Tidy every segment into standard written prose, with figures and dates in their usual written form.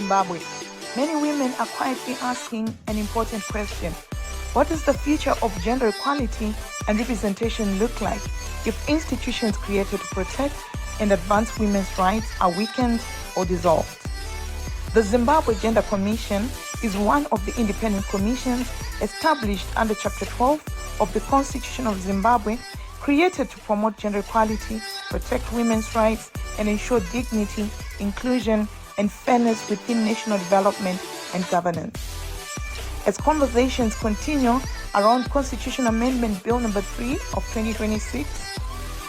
Zimbabwe, many women are quietly asking an important question. What does the future of gender equality and representation look like if institutions created to protect and advance women's rights are weakened or dissolved? The Zimbabwe Gender Commission is one of the independent commissions established under Chapter 12 of the Constitution of Zimbabwe, created to promote gender equality, protect women's rights, and ensure dignity, inclusion, and fairness within national development and governance. As conversations continue around Constitutional Amendment Bill number 3 of 2026,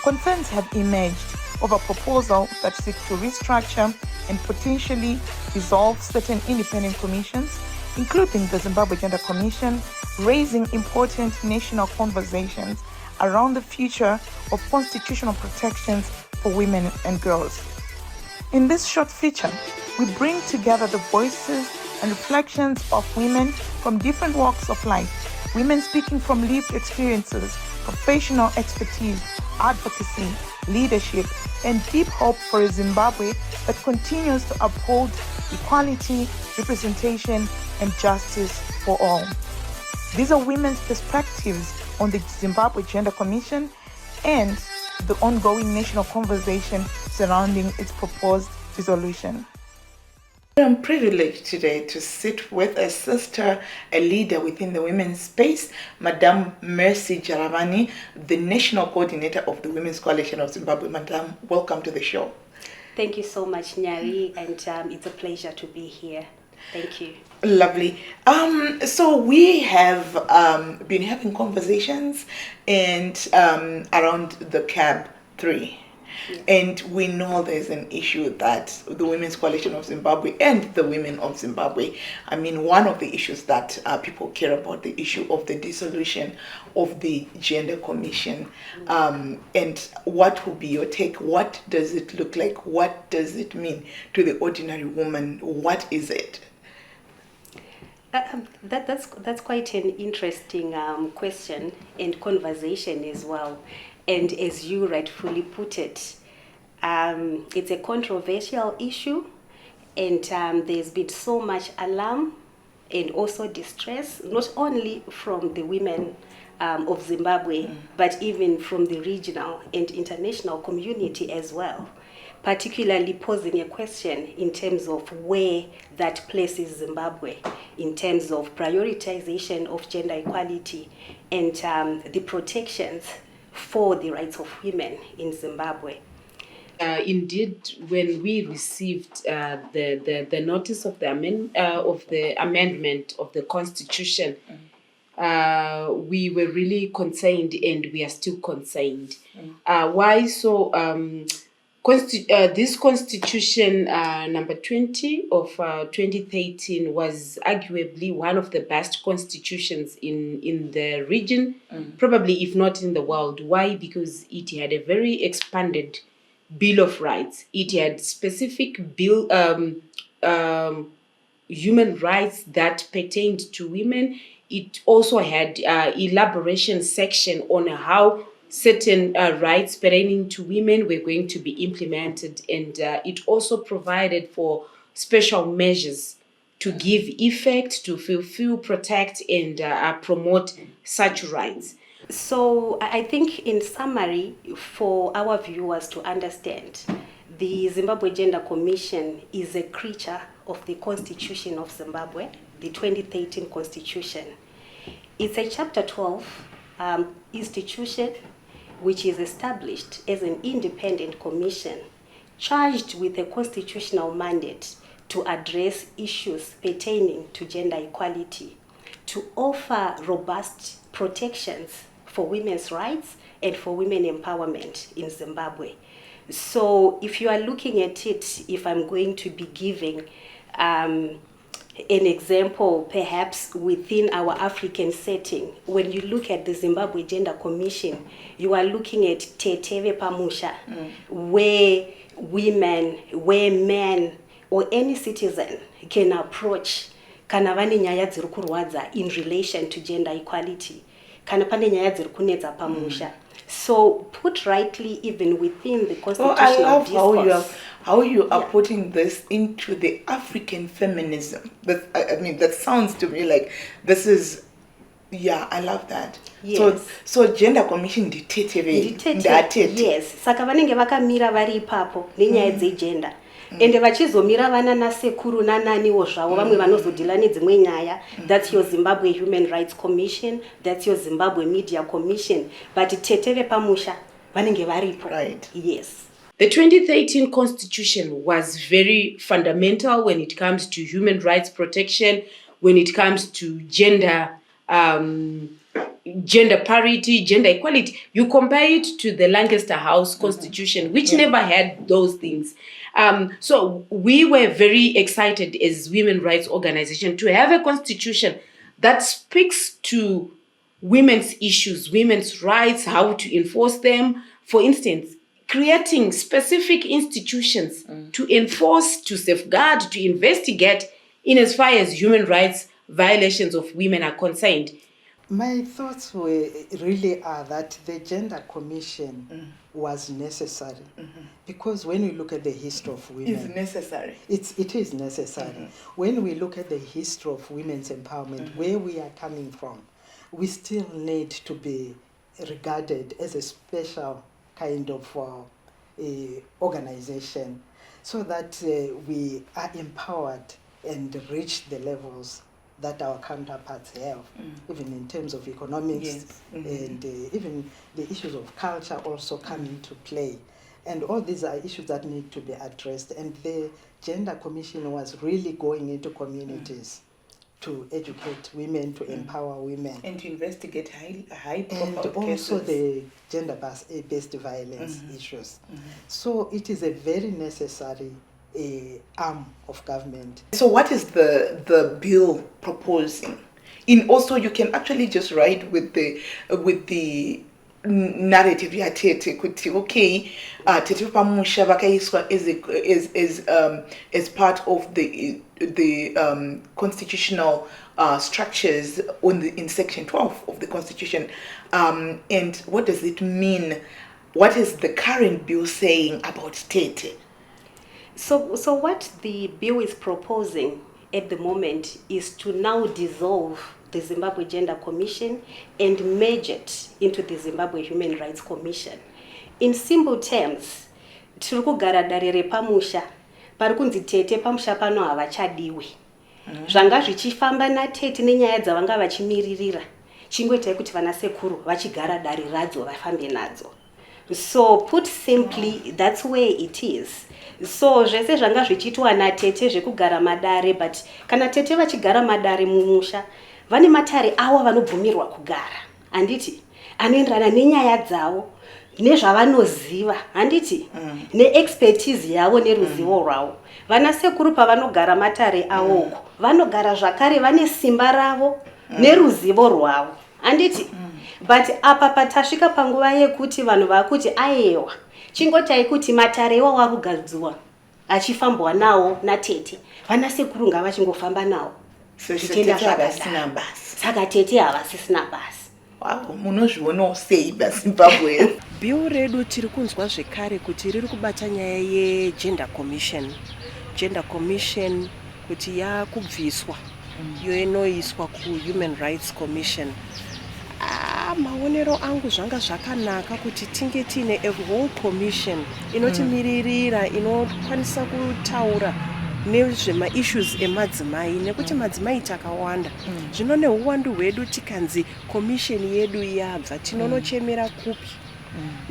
concerns have emerged over proposals that seek to restructure and potentially dissolve certain independent commissions, including the Zimbabwe Gender Commission, raising important national conversations around the future of constitutional protections for women and girls. In this short feature, we bring together the voices and reflections of women from different walks of life, women speaking from lived experiences, professional expertise, advocacy, leadership, and deep hope for a Zimbabwe that continues to uphold equality, representation, and justice for all. These are women's perspectives on the Zimbabwe Gender Commission and the ongoing national conversation surrounding its proposed dissolution. I'm privileged today to sit with a sister, a leader within the women's space, Madam Mercy Jaravani, the National Coordinator of the Women's Coalition of Zimbabwe. Madam, welcome to the show. Thank you so much, Nyari, and it's a pleasure to be here. Thank you. Lovely. So we have been having conversations and around the CAB 3. Yes. And we know there's an issue that the Women's Coalition of Zimbabwe and the women of Zimbabwe, I mean, one of the issues that people care about, the issue of the dissolution of the Gender Commission. And what will be your take? What does it look like? What does it mean to the ordinary woman? What is it? That's quite an interesting question and conversation as well. And as you rightfully put it, it's a controversial issue, and there's been so much alarm and also distress, not only from the women of Zimbabwe, but even from the regional and international community as well, particularly posing a question in terms of where that places Zimbabwe in terms of prioritization of gender equality and the protections for the rights of women in Zimbabwe. Indeed, when we received the notice of the amendment of the Constitution, we were really concerned, and we are still concerned. Why so? This Constitution number 20 of 2013 was arguably one of the best constitutions in the region, probably if not in the world. Why? Because it had a very expanded Bill of Rights. It had specific human rights that pertained to women. It also had elaboration section on how certain rights pertaining to women were going to be implemented, and it also provided for special measures to give effect, to fulfill, protect, and promote such rights. So I think in summary, for our viewers to understand, the Zimbabwe Gender Commission is a creature of the Constitution of Zimbabwe, the 2013 Constitution. It's a Chapter 12 institution which is established as an independent commission charged with a constitutional mandate to address issues pertaining to gender equality, to offer robust protections for women's rights and for women empowerment in Zimbabwe. So if you are looking at it, if I'm going to be giving an example perhaps within our African setting, when you look at the Zimbabwe Gender Commission, you are looking at Teteve Pamusha, where women, where men, or any citizen can approach kana vane nyaya dziri kurwadza in relation to gender equality, kana pane nyaya dziri kunetsa pamusha, So put rightly even within the Oh, constitutional I love discourse. how you are putting this into the African feminism. I mean, that sounds to me like this is, yeah, I love that. Yes. So gender commission nditete. Yes, saka vanenge vakamira vari ipapo nenyaya dzegender. Ende vachizomira vana nasekuru nananiwo zvavo vamwe vanozodhila nedzimwe nyaya. That's your Zimbabwe Human Rights Commission, that's your Zimbabwe Media Commission, but tete vepamusha vanenge varipo. Right. Yes. The 2013 constitution was very fundamental when it comes to human rights protection, when it comes to gender parity, gender equality. You compare it to the Lancaster House Constitution, which never had those things. So we were very excited as women rights organization to have a constitution that speaks to women's issues, women's rights, how to enforce them. For instance, creating specific institutions to enforce, to safeguard, to investigate in as far as human rights violations of women are concerned. My thoughts really are that the Gender Commission was necessary because when we look at the history of women, It's necessary. it is necessary. When we look at the history of women's empowerment, where we are coming from, we still need to be regarded as a special kind of organization so that we are empowered and reach the levels that our counterparts have, even in terms of economics, and even the issues of culture also come into play. And all these are issues that need to be addressed. And the Gender Commission was really going into communities to educate women, to empower women. And to investigate high And profile also cases. the gender-based violence issues. So it is a very necessary arm of government. So what is the bill proposing? Also, you can actually just write with the narrative yatete kuti okay tete pamusha vakaiswa as part of the constitutional structures in section 12 of the constitution, and what does it mean? What is the current bill saying about tete? So what the bill is proposing at the moment is to now dissolve the Zimbabwe Gender Commission and merge it into the Zimbabwe Human Rights Commission. In simple terms, tiri kugara dare repamusha, pari kunzi tete pamusha pano havachadiwi. Zvanga zvichifamba natete nenyaya dzavanga vachimiririra, chingoitai kuti vanasekuru vachigara dare radzo vafambe nadzo. So put simply, that's where it is. So zvese zvanga zvichitwa natete zvekugara madare, but kana tete vachigara madare mumusha, vane matare avo vanobvumirwa kugara, handiti, anoenderana nenyaya dzavo, nezvavanoziva, handiti, neexpertise yavo neruzivo rwavo. Vanasekuru pavanogara matare avoko, vanogara zvakare vane simba ravo neruzivo rwavo, handiti. But apa patasvika panguva yekuti vanhu vakuti aiwa, chingotai kuti matare iwawo arikugadzirwa achifambwa nawo natete, vanasekuru ngavachingofamba nawo. Zvitenda zvakasina basi. Saka tete havasisina basi. Wow, munozvionawo sei paZimbabwe? Bill redu tiri kunzwa zvekare kuti riri kubata nyaya yeGender Commission. Gender Commission kuti yakubviswa yoinoiswa kuHuman Rights Commission. Maonero angu zvanga zvakanaka kuti tinge tine a whole commission inotimiririra, inokwanisa kutaura nezvemaissues emadzimai, nekuti madzimai takawanda. Zvino neuwandu hwedu tikanzi commission yedu yabva, tinonochemera kupi?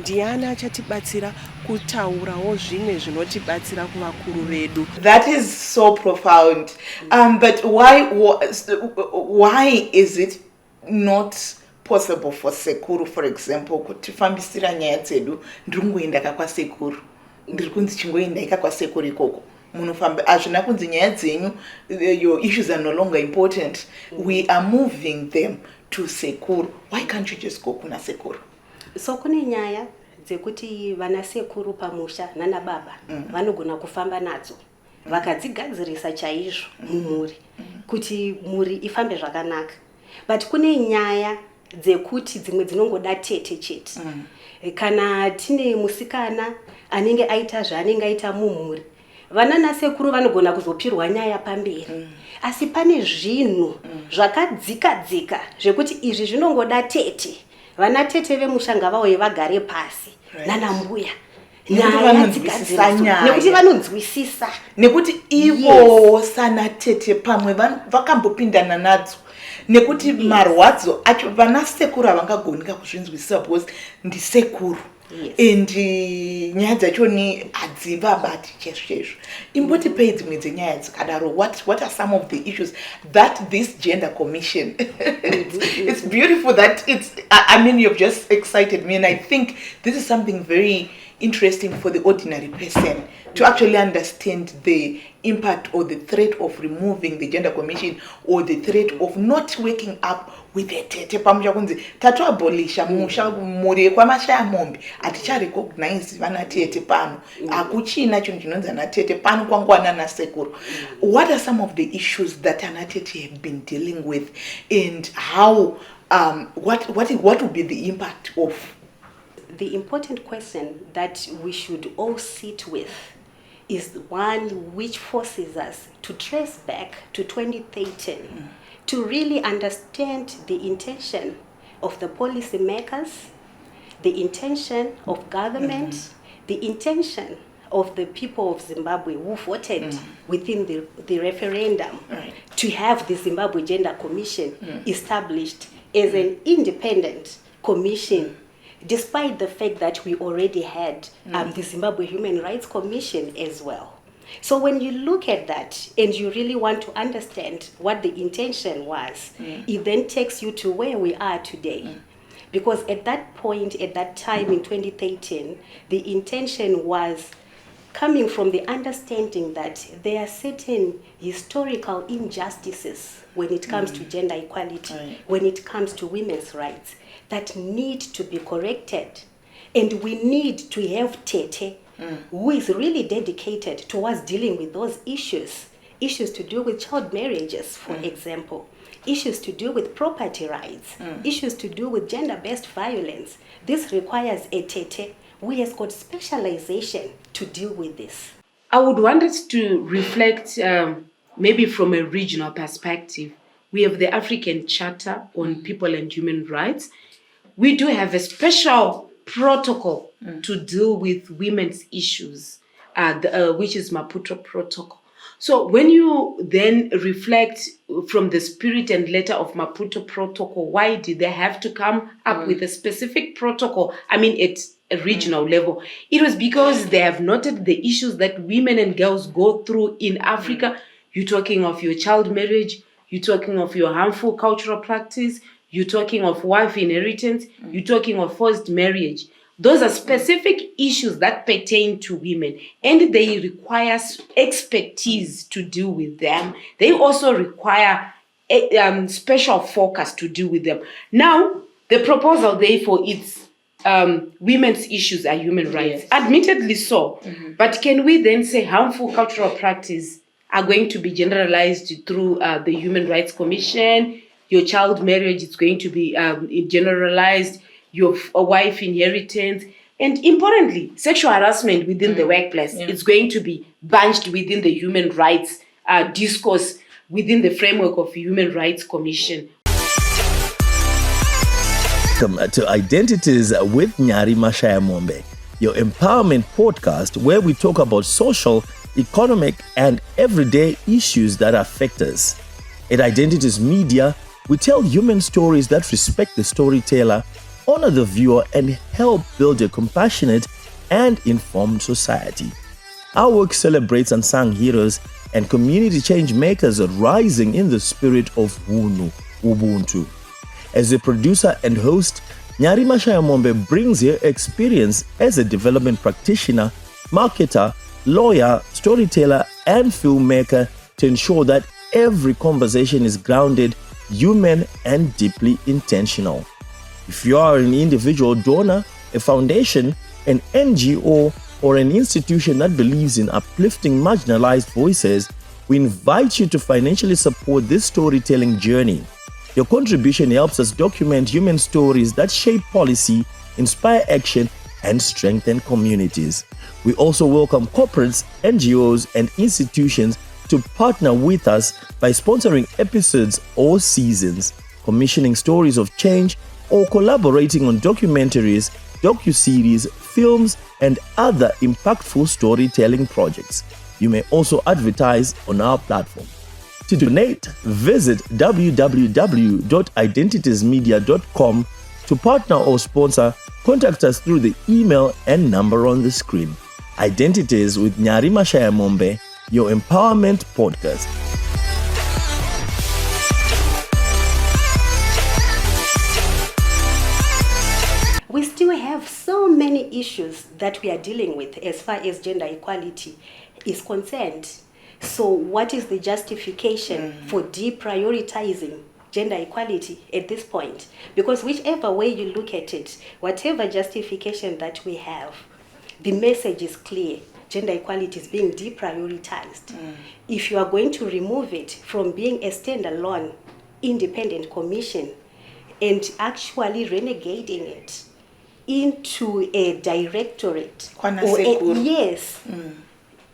Ndiani achatibatsira kutaurawo zvimwe zvinotibatsira kuvakuru vedu? That is so profound. But why is it not possible for sekuru, for example, kuti fambisira nyaya dzedu ndingoenda kakwasekuru, ndiri kunzi chingoenda ikakwasekuru ikoko munofamba, azvina kunzi nyaya dzenyu, your issues are no longer important, we are moving them to sekuru. Why can't you just go kuna sekuru? So kune nyaya dzekuti vanasekuru pamusha nana baba vanogona kufamba nadzo vakadzigadzirisa chaizvo mumhuri kuti mhuri ifambe zvakanaka. But kune nyaya dzekuti dzimwe dzinongoda tete chete. Kana tine musikana anenge aita zvaanenge aita mumhuri, vana nasekuru vanogona kuzopirwa nyaya pamberi. Asi pane zvinhu zvakadzika zvekuti izvi zvinongoda tete. Vana tete vemushanga vauye vagare pasi nana mbuya. Nekuti vanonzwisisa. Nekuti ivo sana tete pamwe vakambopindana nadzo. Nekuti marwadzo acho vana sekuru havangagonika kuzvinzwisisa because ndisekuru. And nyaya dzacho ni hadzivabati chezvo. Imbotipei dzimwe dzenyaya dzakadaro. What are some of the issues that this gender commission it's beautiful that you've just excited me, and I think this is something very interesting for the ordinary person to actually understand the impact or the threat of removing the gender commission, or the threat of not waking up with the tete pamusha kunzi tatu abolisha musha muri kwaMashayamombe aticha recognize vana tete pano akuchina chinhu chinonzi ana tete pano kwangwana nasekuru. What are some of the issues that ana tete have been dealing with, and how what would be the impact of? The important question that we should all sit with is one which forces us to trace back to 2013 to really understand the intention of the policy makers, the intention of government, the intention of the people of Zimbabwe who voted within the referendum to have the Zimbabwe Gender Commission established as an independent commission, despite the fact that we already had the Zimbabwe Human Rights Commission as well. So when you look at that and you really want to understand what the intention was, it then takes you to where we are today. Because at that point, at that time in 2013, the intention was coming from the understanding that there are certain historical injustices when it comes to gender equality, when it comes to women's rights, that need to be corrected. And we need to have Tete, who is really dedicated towards dealing with those issues. Issues to do with child marriages, for example. Issues to do with property rights. Issues to do with gender-based violence. This requires a Tete who has got specialization to deal with this. I would want us to reflect maybe from a regional perspective. We have the African Charter on People and Human Rights. We do have a special protocol to deal with women's issues, which is Maputo Protocol. So when you then reflect from the spirit and letter of Maputo Protocol, why did they have to come up with a specific protocol? I mean, at a regional level. It was because they have noted the issues that women and girls go through in Africa. You're talking of your child marriage, you're talking of your harmful cultural practice, you're talking of wife inheritance, you're talking of forced marriage. Those are specific issues that pertain to women, and they require expertise to deal with them. They also require a special focus to deal with them. Now, the proposal, therefore, it's women's issues are human rights. Yes. Admittedly so. But can we then say harmful cultural practice are going to be generalized through the Human Rights Commission? Your child marriage is going to be generalized, your wife inheritance, and importantly, sexual harassment within the workplace. It's going to be bunched within the human rights discourse within the framework of Human Rights Commission. Welcome to Identities with Nyari Mashayamombe, your empowerment podcast where we talk about social, economic, and everyday issues that affect us. At Identities Media, we tell human stories that respect the storyteller, honor the viewer, and help build a compassionate and informed society. Our work celebrates unsung heroes and community change makers rising in the spirit of Ubuntu. As a producer and host, Nyari Mashayamombe brings her experience as a development practitioner, marketer, lawyer, storyteller, and filmmaker to ensure that every conversation is grounded, human, and deeply intentional. If you are an individual donor, a foundation, an NGO, or an institution that believes in uplifting marginalized voices, we invite you to financially support this storytelling journey. Your contribution helps us document human stories that shape policy, inspire action, and strengthen communities. We also welcome corporates, NGOs, and institutions to partner with us by sponsoring episodes or seasons, commissioning stories of change, or collaborating on documentaries, docuseries, films, and other impactful storytelling projects. You may also advertise on our platform. To donate, visit www.identitiesmedia.com. To partner or sponsor, contact us through the email and number on the screen. Identities with Nyari Mashayamombe, your empowerment podcast. We still have so many issues that we are dealing with as far as gender equality is concerned. So what is the justification for deprioritizing gender equality at this point? Because whichever way you look at it, whatever justification that we have, the message is clear. Gender equality is being deprioritized. If you are going to remove it from being a standalone independent commission and actually renegating it into a directorate, yes,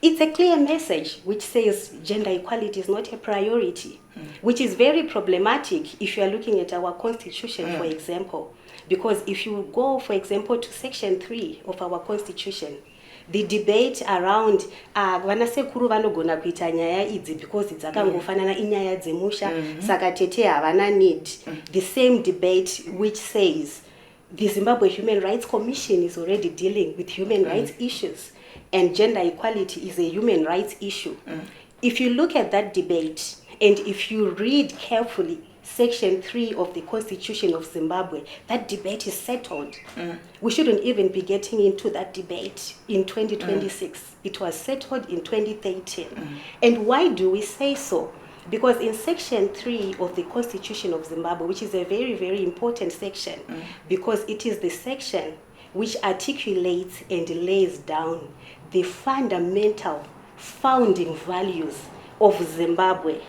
it's a clear message which says gender equality is not a priority, which is very problematic if you are looking at our constitution, for example. Because if you go, for example, to section 3 of our constitution, the debate around vanasekuru vanogona kuita nyaya idzi because dzakangofanana inyaya dzemusha saka tete havana need. The same debate which says the Zimbabwe Human Rights Commission is already dealing with human rights issues, and gender equality is a human rights issue. If you look at that debate, and if you read carefully Section 3 of the Constitution of Zimbabwe, that debate is settled. We shouldn't even be getting into that debate in 2026. It was settled in 2013. And why do we say so? Because in Section 3 of the Constitution of Zimbabwe, which is a very, very important section, because it is the section which articulates and lays down the fundamental founding values of Zimbabwe.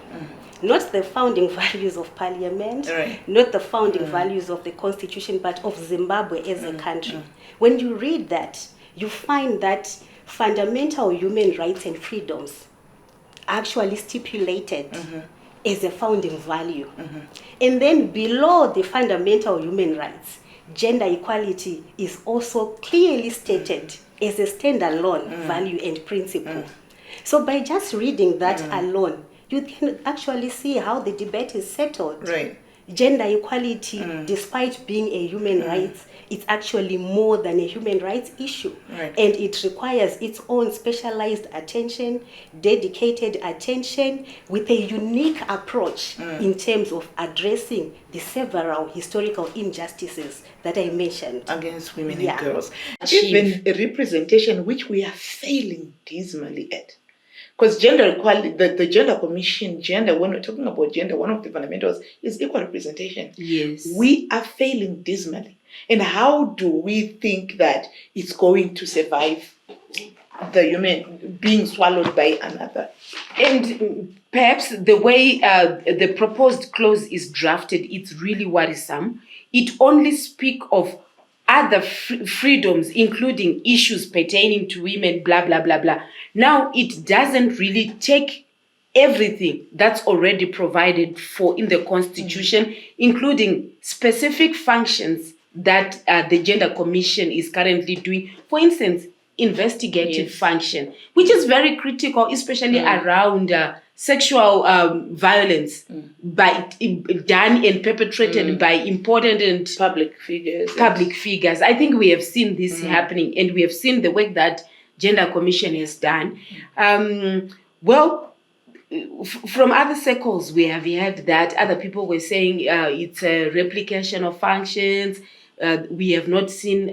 Not the founding values of parliament, not the founding values of the constitution, but of Zimbabwe as a country. When you read that, you find that fundamental human rights and freedoms actually stipulated as a founding value. And then below the fundamental human rights, gender equality is also clearly stated as a standalone value and principle. So by just reading that alone, you can actually see how the debate is settled. Gender equality, despite being a human rights, it's actually more than a human rights issue. And it requires its own specialized attention, dedicated attention, with a unique approach in terms of addressing the several historical injustices that I mentioned. Against women and girls. Even a representation which we are failing dismally at. Because gender equality, the Gender Commission, when we're talking about gender, one of the fundamentals is equal representation. Yes. We are failing dismally. And how do we think that it's going to survive the human being swallowed by another? And perhaps the way the proposed clause is drafted, it's really worrisome. It only speaks of other freedoms, including issues pertaining to women, blah, blah, blah, blah. Now, it doesn't really take everything that's already provided for in the Constitution, including specific functions that the Gender Commission is currently doing. For instance, investigative function, which is very critical, especially around sexual violence done and perpetrated by important and public figures. I think we have seen this happening, and we have seen the work that Gender Commission has done. From other circles, we have heard that other people were saying it's a replication of functions. We have not seen,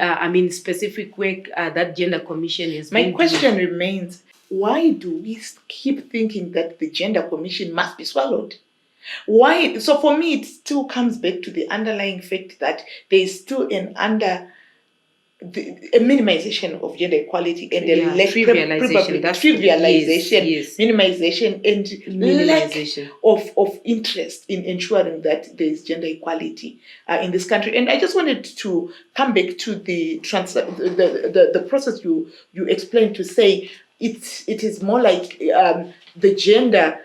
specific work that Gender Commission has been doing. My question remains, why do we keep thinking that the Gender Commission must be swallowed? Why? So for me, it still comes back to the underlying fact that there is still an a minimization of gender equality and a lack trivialization, trivialization, minimization, and minimization. lack of interest in ensuring that there is gender equality in this country. And I just wanted to come back to the process you explained, to say it is more like the gender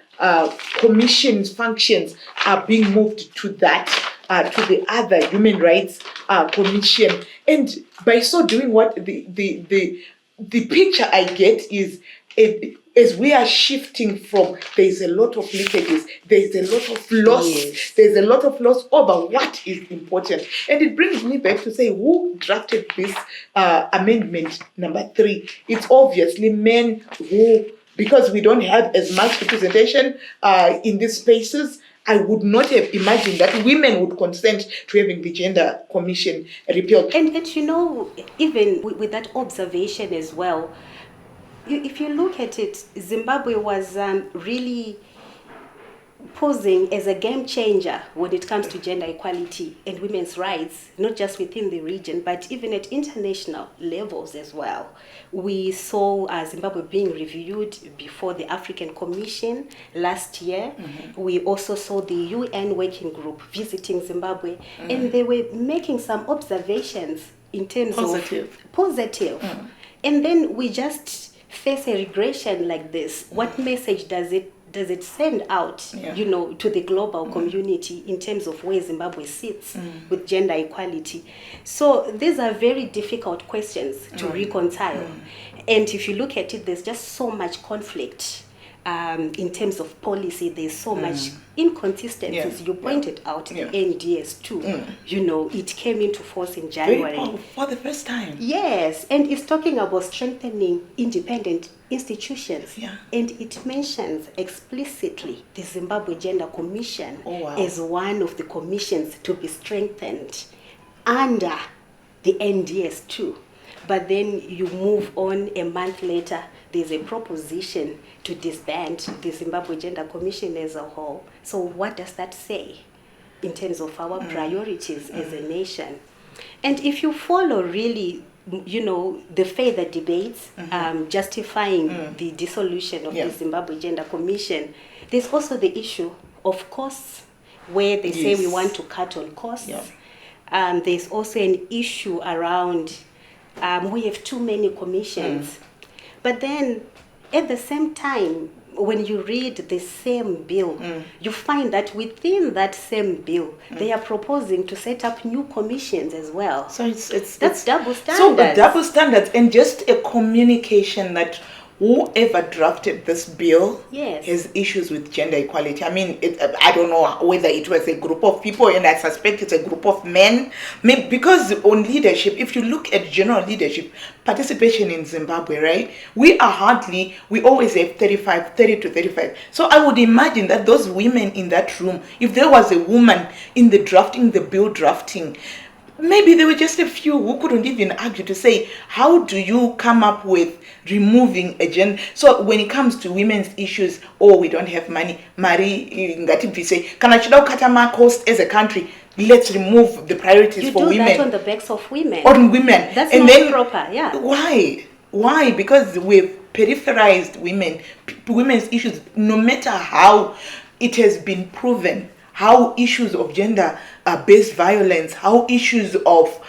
commission's functions are being moved to that. To the other human rights commission, and by so doing, what the picture I get is, as we are shifting from, there's a lot of leakages, there's a lot of loss, there's a lot of loss over what is important. And it brings me back to say, who drafted this amendment number 3? It's obviously men who, because we don't have as much representation in these spaces, I would not have imagined that women would consent to having the gender commission repealed. And even with that observation as well, if you look at it, Zimbabwe was really posing as a game changer when it comes to gender equality and women's rights, not just within the region, but even at international levels as well. We saw Zimbabwe being reviewed before the African Commission last year. We also saw the UN working group visiting Zimbabwe, and they were making some observations in terms of positive. And then we just face a regression like this. What message does it send out, to the global community in terms of where Zimbabwe sits with gender equality? So these are very difficult questions to reconcile. And if you look at it, there's just so much conflict in terms of policy. There's so much inconsistencies. You pointed out the NDS too. It came into force in January. For the first time. Yes, and it's talking about strengthening independent institutions. And it mentions explicitly the Zimbabwe Gender Commission as one of the commissions to be strengthened under the NDS too. But then you move on a month later, there's a proposition to disband the Zimbabwe Gender Commission as a whole. So what does that say in terms of our priorities as a nation? And if you follow really, the further debates justifying the dissolution of the Zimbabwe Gender Commission, there's also the issue of costs, where they say we want to cut on costs. There's also an issue around we have too many commissions. But then at the same time, when you read the same bill, you find that within that same bill, they are proposing to set up new commissions as well. So it's double standards. So the double standards, and just a communication that whoever drafted this bill has issues with gender equality. I mean, I don't know whether it was a group of people, and I suspect it's a group of men. Maybe because on leadership, if you look at general leadership, participation in Zimbabwe, right, we always have 30 to 35. So I would imagine that those women in that room, if there was a woman in the bill drafting, maybe there were just a few who couldn't even argue to say, how do you come up with removing a gender? So when it comes to women's issues, we don't have money. Mari, ngati say, kana chida ukata cost as a country, let's remove the priorities for women. You do that on the backs of women. On women. That's not proper, Why? Because we've peripherized women's issues, no matter how it has been proven, how issues of gender-based violence, how issues of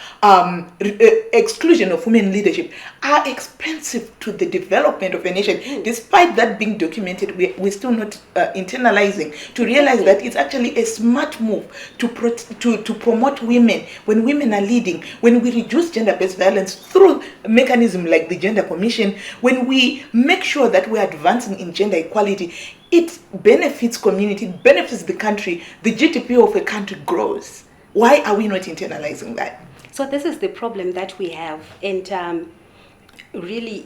exclusion of women leadership are expensive to the development of a nation. Despite that being documented, we're still not internalizing to realize that it's actually a smart move to promote women. When women are leading, when we reduce gender-based violence through a mechanism like the Gender Commission, when we make sure that we're advancing in gender equality, it benefits community, it benefits the country, the GDP of a country grows. Why are we not internalizing that? So this is the problem that we have, and really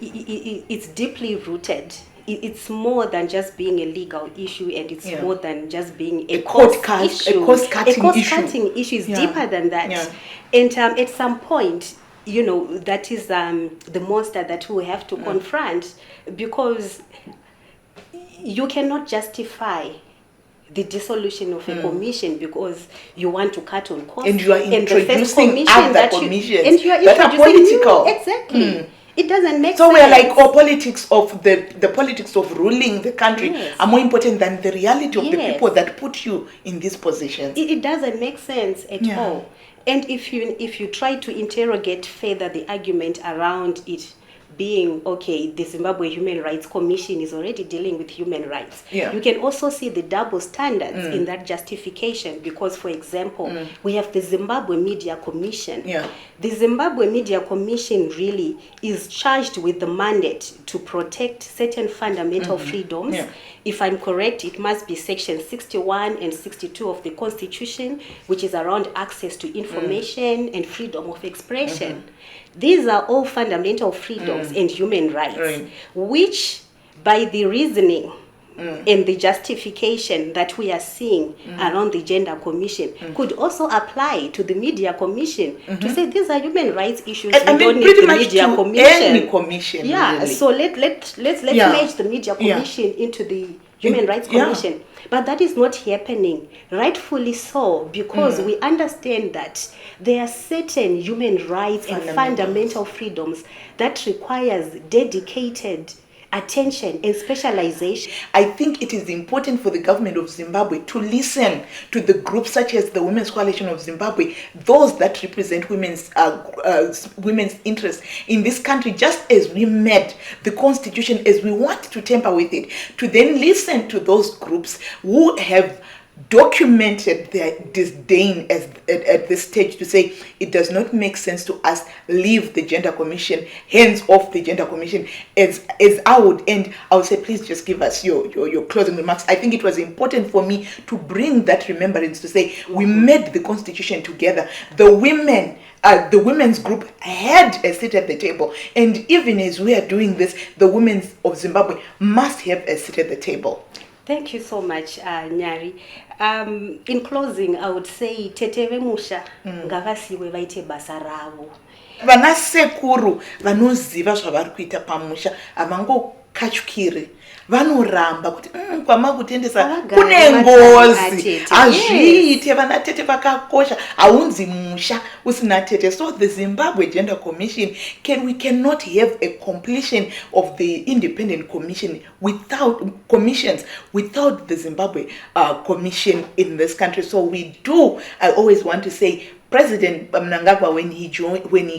it's deeply rooted. It's more than just being a legal issue, and it's more than just being a cost-cutting issue. A cost-cutting issue is deeper than that. And at some point, that is the monster that we have to confront, because you cannot justify the dissolution of a commission because you want to cut on costs. And you are the first introducing other commissions and you are that are introducing political. Exactly. It doesn't make So sense. we're like, politics of the politics of ruling the country are more important than the reality of the people that put you in these positions. It doesn't make sense at all. And if you try to interrogate further the argument around it being, okay, the Zimbabwe Human Rights Commission is already dealing with human rights. You can also see the double standards in that justification because, for example, we have the Zimbabwe Media Commission. The Zimbabwe Media Commission really is charged with the mandate to protect certain fundamental freedoms. If I'm correct, it must be section 61 and 62 of the Constitution, which is around access to information and freedom of expression. These are all fundamental freedoms and human rights, which by the reasoning and the justification that we are seeing around the Gender Commission could also apply to the Media Commission to say these are human rights issues. I mean, don't pretty need the much Media to Commission. any commission. Really. So let's merge the Media Commission into the Human Rights Commission. But that is not happening, rightfully so, because we understand that there are certain human rights and fundamental freedoms that requires dedicated attention and specialization. I think it is important for the government of Zimbabwe to listen to the groups such as the Women's Coalition of Zimbabwe, those that represent women's interests in this country, just as we made the constitution, as we want to tamper with it, to then listen to those groups who have documented their disdain at this stage to say it does not make sense to us, leave the Gender Commission, hands off the Gender Commission. As I would end, I would say please just give us your closing remarks. I think it was important for me to bring that remembrance to say we made the constitution together. The women's group had a seat at the table, and even as we are doing this, the women of Zimbabwe must have a seat at the table. Thank you so much, Nyari. In closing, I would say teteve musha ngavasiwe vaite basa ravo. Vanasekuru vanoziva zvavari kuita pamusha havangokachukiri, vanoramba kuti kwama kutendesa kune ngozi hazviite. Vanatete vakakosha, haunzi musha usina tete. So the Zimbabwe Gender Commission, we cannot have a completion of the independent commissions without the Zimbabwe Commission in this country. So I always want to say, President Mnangagwa, when he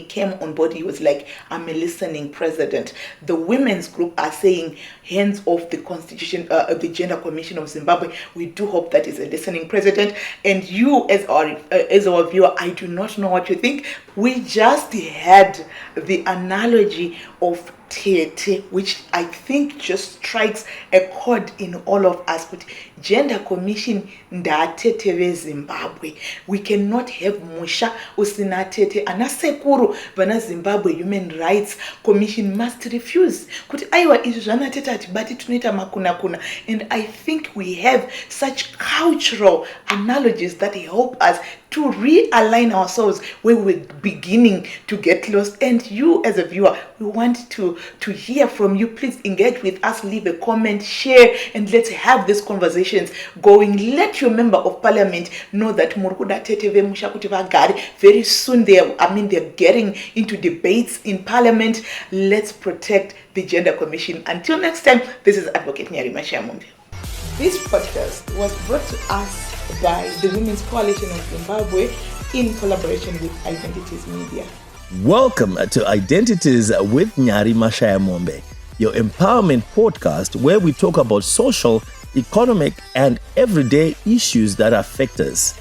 came on board, he was like, I'm a listening president. The women's group are saying, hands off the constitution, the Gender Commission of Zimbabwe. We do hope that is a listening president. And you, as our viewer, I do not know what you think. We just had the analogy of Tete, which I think just strikes a chord in all of us. But Gender Commission ndatete Zimbabwe. We cannot have musha usina tete. Anasekuru vana Zimbabwe Human Rights Commission must refuse. Kuti aiwa izvi zvana tete atibati tunoita makuna. And I think we have such cultural analogies that help us to realign ourselves where we're beginning to get lost. And you as a viewer, we want to hear from you. Please engage with us, leave a comment, share, and let's have these conversations going. Let your member of parliament know that very soon they're getting into debates in parliament. Let's protect the Gender Commission. Until next time, this is Advocate Nyari Mashayamombe. This podcast was brought to us by the Women's Coalition of Zimbabwe in collaboration with Identities Media. Welcome to Identities with Nyari Mashayamombe, your empowerment podcast where we talk about social, economic, and everyday issues that affect us.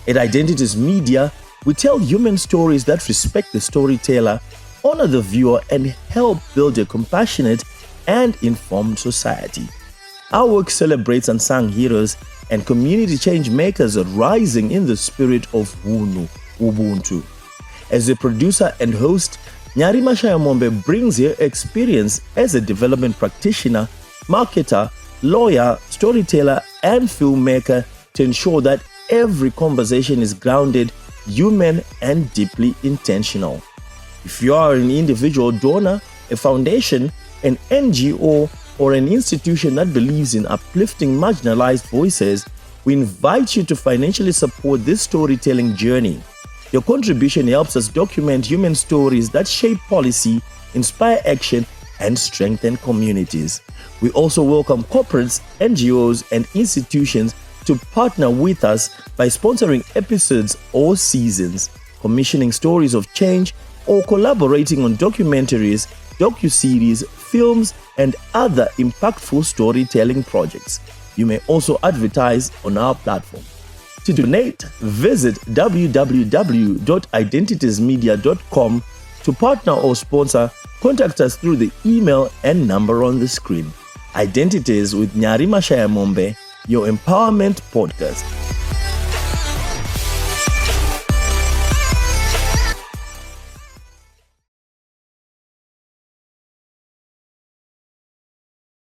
At Identities Media, we tell human stories that respect the storyteller, honor the viewer, and help build a compassionate and informed society. Our work celebrates unsung heroes and community change makers rising in the spirit of Ubuntu. As a producer and host, Nyari Mashayamombe brings her experience as a development practitioner, marketer, lawyer, storyteller, and filmmaker to ensure that every conversation is grounded, human, and deeply intentional. If you are an individual donor, a foundation, an NGO, or an institution that believes in uplifting marginalized voices, We invite you to financially support this storytelling journey. Your contribution helps us document human stories that shape policy, inspire action, and strengthen communities. We also welcome corporates, NGOs, and institutions to partner with us by sponsoring episodes or seasons, commissioning stories of change, or collaborating on documentaries, docuseries, films, and other impactful storytelling projects. You may also advertise on our platform. To donate, visit www.identitiesmedia.com. To partner or sponsor, contact us through the email and number on the screen. Identities with Nyari Mashayamombe, your empowerment podcast.